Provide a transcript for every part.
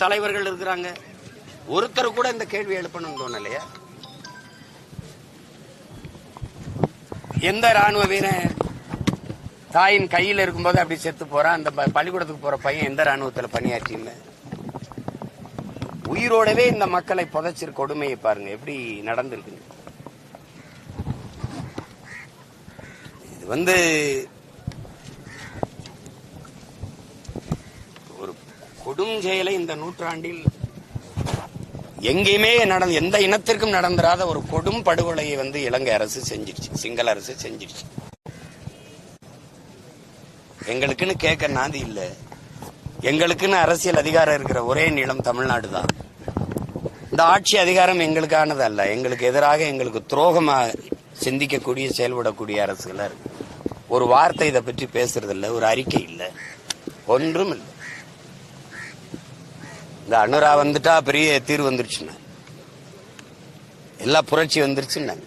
தலைவர்கள் இருக்கிறாங்க. ஒருத்தர் கூட இந்த கேள்வி எழுப்பணும்னு தோணலையா? எந்த ராணுவ வீரன் தாயின் கையில் இருக்கும்போது அப்படி செத்து போறான்? அந்த பள்ளிக்கூடத்துக்கு போற பையன் எந்த ராணுவத்தில் பணியாற்றிங்க? உயிரோடவே இந்த மக்களை புதைச்சிருக்க கொடுமையை பாருங்க எப்படி நடந்திருக்கு. இது ஒரு கொடும் செயலை இந்த நூற்றாண்டில் எங்கேயுமே எந்த இனத்திற்கும் நடந்துராத ஒரு கொடும் படுகொலையை இலங்கை அரசு செஞ்சிருச்சு, சிங்கள அரசு செஞ்சிருச்சு. எங்களுக்குன்னு கேட்க நாதி இல்ல, எங்களுக்குன்னு அரசியல் அதிகாரம் இருக்கிற ஒரே நிலம் தமிழ்நாடு தான். இந்த ஆட்சி அதிகாரம் எங்களுக்கானது அல்ல, எங்களுக்கு எதிராக எங்களுக்கு துரோகமா சிந்திக்கக்கூடிய செயல்படக்கூடிய அரசுகளா இருக்கு. ஒரு வார்த்தை இதை பற்றி பேசுறது இல்லை, ஒரு அறிக்கை இல்லை, ஒன்றும் இல்லை. இந்த அனுரா வந்துட்டா பெரிய தீர்வு வந்துருச்சுன்னா, எல்லா புரட்சி வந்துருச்சுன்னாங்க.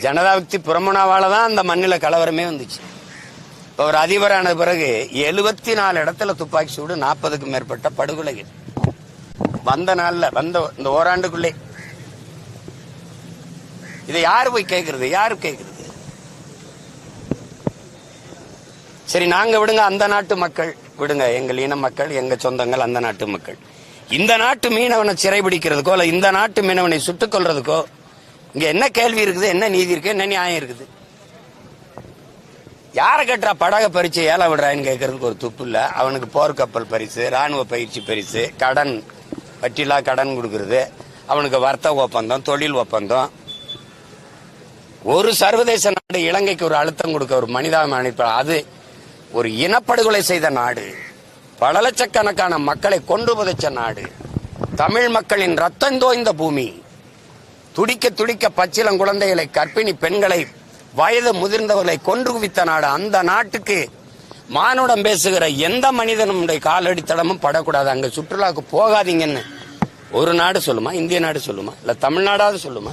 ஜனதாவிக்தி புரமுனாவால தான் அந்த மண்ணில கலவரமே வந்துச்சு. இப்ப ஒரு அதிபரான பிறகு 74 இடத்துல துப்பாக்கி சூடு, 40க்கும் மேற்பட்ட படுகொலைகள் வந்த நாள்ல இந்த ஓராண்டுக்குள்ளே. இதை யாரு போய் கேட்கறது? யாரு கேட்கறது? சரி, நாங்க விடுங்க, அந்த நாட்டு மக்கள் விடுங்க, எங்கள் இன மக்கள், எங்க சொந்தங்கள் அந்த நாட்டு மக்கள். இந்த நாட்டு மீனவனை சிறைபிடிக்கிறதுக்கோ இல்ல இந்த நாட்டு மீனவனை சுட்டுக் கொள்றதுக்கோ இங்க என்ன கேள்வி இருக்குது? என்ன நீதி இருக்கு? என்ன நியாயம் இருக்குது? யார கேட்டா படக பரிச்சு ஏல விடுறான்னு கேட்கறதுக்கு ஒரு துப்பு இல்ல. அவனுக்கு போர்க்கப்பல் பரிசு, ராணுவ பயிற்சி பரிசு, கடன், வட்டிலா கடன் கொடுக்கறது, அவனுக்கு வர்த்தக ஒப்பந்தம், தொழில் ஒப்பந்தம். ஒரு சர்வதேச நாடு இலங்கைக்கு ஒரு அழுத்தம் கொடுக்க, ஒரு மனிதாபிமான, அது ஒரு இனப்படுகொலை செய்த நாடு, பல லட்சக்கணக்கான மக்களை கொன்று புதைச்ச நாடு, தமிழ் மக்களின் ரத்தம் தோய்ந்த பூமி, துடிக்க துடிக்க பச்சிளம் குழந்தைகளை, கர்ப்பிணி பெண்களை, வயது முதிர்ந்தவர்களை கொன்று குவித்த நாடு. அந்த நாட்டுக்கு மானுடம் பேசுகிற எந்த மனிதனுடைய காலடித்தடமும் படக்கூடாது. அங்க சுற்றுலாவுக்கு போகாதீங்கன்னு ஒரு நாடு சொல்லுமா? இந்திய நாடு சொல்லுமா? இல்ல தமிழ்நாடாவது சொல்லுமா?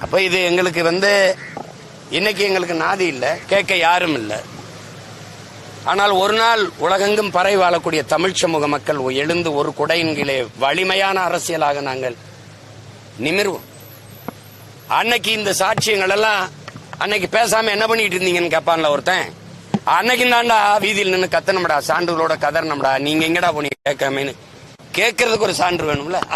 அப்ப இது எங்களுக்கு இன்னைக்கு எங்களுக்கு நாதி இல்லை, கேட்க யாரும் இல்லை. ஆனால் ஒரு நாள் உலகெங்கும் பரவி வாழக்கூடிய தமிழ் சமூக மக்கள் எழுந்து ஒரு குடையின் கீழே வலிமையான அரசியலாக நாங்கள் நிமிர்வோம். அன்னைக்கு இந்த சாட்சியங்கள் எல்லாம் அன்னைக்கு பேசாம என்ன பண்ணிட்டு இருந்தீங்கன்னு கேட்பான்ல ஒருத்தன். அன்னைக்கு தாண்டா வீதியில் நின்று கத்தனம்டா, சான்றுகளோட கதறனம்டா, நீங்க எங்கடா போனீங்க கேட்காமன்னு. கேட்கறதுக்கு ஒரு சான்று வேணும்ல, அது